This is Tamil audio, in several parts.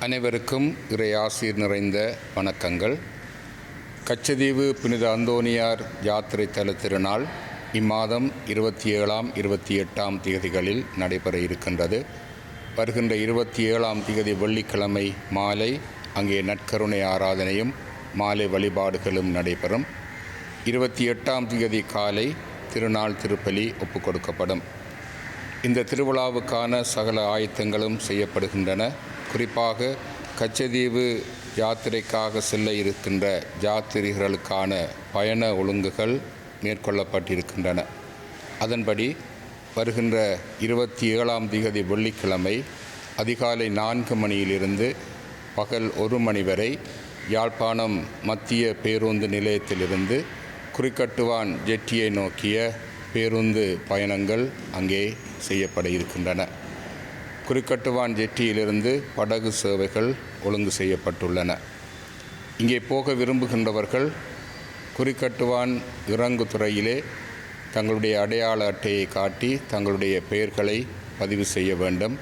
அனைவருக்கும் இறையாசிர் நிறைந்த வணக்கங்கள். கச்சதீவு புனித அந்தோனியார் யாத்திரை தல திருநாள் இம்மாதம் 27ஆம் 28ஆம் தேதிகளில் நடைபெற இருக்கின்றது. வருகின்ற 27ஆம் தேதி வெள்ளிக்கிழமை மாலை அங்கே நற்கருணை ஆராதனையும் மாலை வழிபாடுகளும் நடைபெறும். 28ஆம் தேதி காலை திருநாள் திருப்பலி ஒப்புக் கொடுக்கப்படும். இந்த திருவிழாவுக்கான சகல ஆயத்தங்களும் செய்யப்படுகின்றன. குறிப்பாக கச்சதீவு யாத்திரைக்காக செல்ல இருக்கின்ற யாத்திரிகர்களுக்கான பயண ஒழுங்குகள் மேற்கொள்ளப்பட்டிருக்கின்றன. அதன்படி வருகின்ற 27ஆம் தேதி வெள்ளிக்கிழமை அதிகாலை 4 மணியிலிருந்து பகல் 1 மணி வரை யாழ்ப்பாணம் மத்திய பேருந்து நிலையத்திலிருந்து குறிக்கட்டுவான் ஜெட்டியை நோக்கிய பேருந்து பயணங்கள் அங்கே செய்யப்பட இருக்கின்றன. குறிக்கட்டுவான் ஜெட்டியிலிருந்து படகு சேவைகள் ஒழுங்கு செய்யப்பட்டுள்ளன. இங்கே போக விரும்புகின்றவர்கள் குறிக்கட்டுவான் இறங்குதுறையிலே தங்களுடைய அடையாள அட்டையை காட்டி தங்களுடைய பெயர்களை பதிவு செய்ய வேண்டும்.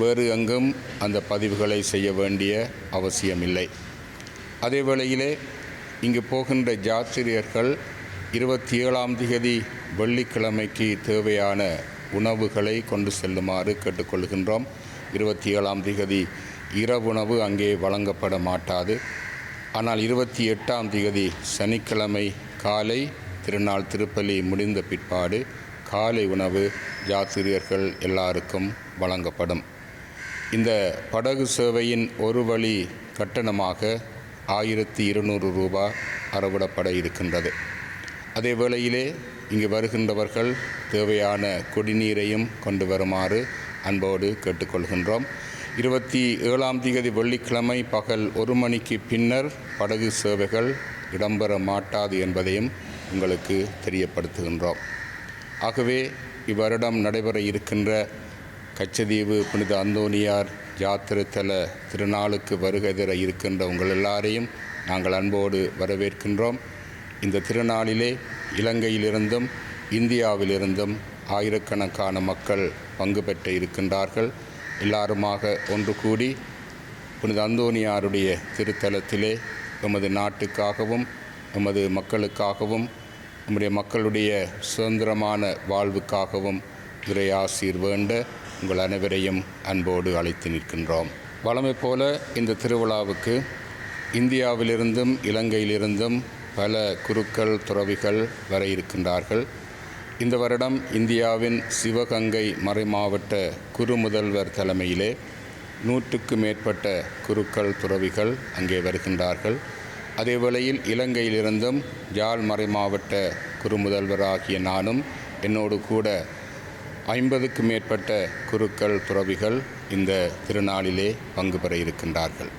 வேறு எங்கும் அந்த பதிவுகளை செய்ய வேண்டிய அவசியமில்லை. அதே வேளையிலே இங்கு போகின்ற யாத்திரியர்கள் 27ஆம் தேதி வெள்ளிக்கிழமைக்கு தேவையான உணவுகளை கொண்டு செல்லுமாறு கேட்டுக்கொள்கின்றோம். 27ஆம் தேதி இரவுணவு அங்கே வழங்கப்பட மாட்டாது. ஆனால் 28ஆம் தேதி சனிக்கிழமை காலை திருநாள் திருப்பலி முடிந்த பிற்பாடு காலை உணவு யாத்திரியர்கள் எல்லாருக்கும் வழங்கப்படும். இந்த படகு சேவையின் ஒரு வழி கட்டணமாக 1200 ரூபாய் அறவிடப்பட இருக்கின்றது. அதே வேளையிலே இங்கு வருகின்றவர்கள் தேவையான குடிநீரையும் கொண்டு வருமாறு அன்போடு கேட்டுக்கொள்கின்றோம். 27ஆம் தேதி வெள்ளிக்கிழமை பகல் 1 மணிக்கு பின்னர் படகு சேவைகள் இடம்பெற மாட்டாது என்பதையும் உங்களுக்கு தெரியப்படுத்துகின்றோம். ஆகவே இவ்வருடம் நடைபெற இருக்கின்ற கச்சதீவு புனித அந்தோனியார் யாத்திரை தல திருநாளுக்கு வருகை தர இருக்கின்ற உங்கள் எல்லாரையும் நாங்கள் அன்போடு வரவேற்கின்றோம். இந்த திருநாளிலே இலங்கையிலிருந்தும் இந்தியாவிலிருந்தும் ஆயிரக்கணக்கான மக்கள் பங்கு பெற்ற இருக்கின்றார்கள். எல்லாருமாக ஒன்று கூடி புனித அந்தோனியாருடைய திருத்தலத்திலே எமது நாட்டுக்காகவும் எமது மக்களுக்காகவும் நம்முடைய மக்களுடைய சுதந்திரமான வாழ்வுக்காகவும் இறையாசீர் வேண்ட உங்கள் அனைவரையும் அன்போடு அழைத்து நிற்கின்றோம். வழமை போல இந்த திருவிழாவுக்கு இந்தியாவிலிருந்தும் இலங்கையிலிருந்தும் பல குருக்கள் துறவிகள் வர இருக்கின்றார்கள். இந்த வருடம் இந்தியாவின் சிவகங்கை மறைமாவட்ட குரு முதல்வர் தலைமையிலே 100க்கு மேற்பட்ட குருக்கள் துறவிகள் அங்கே வருகின்றார்கள். அதே வேளையில் இலங்கையிலிருந்தும் யாழ் மறைமாவட்ட குரு முதல்வராகிய நானும் என்னோடு கூட 50க்கு மேற்பட்ட குருக்கள் துறவிகள் இந்த திருநாளிலே பங்கு பெற இருக்கின்றார்கள்.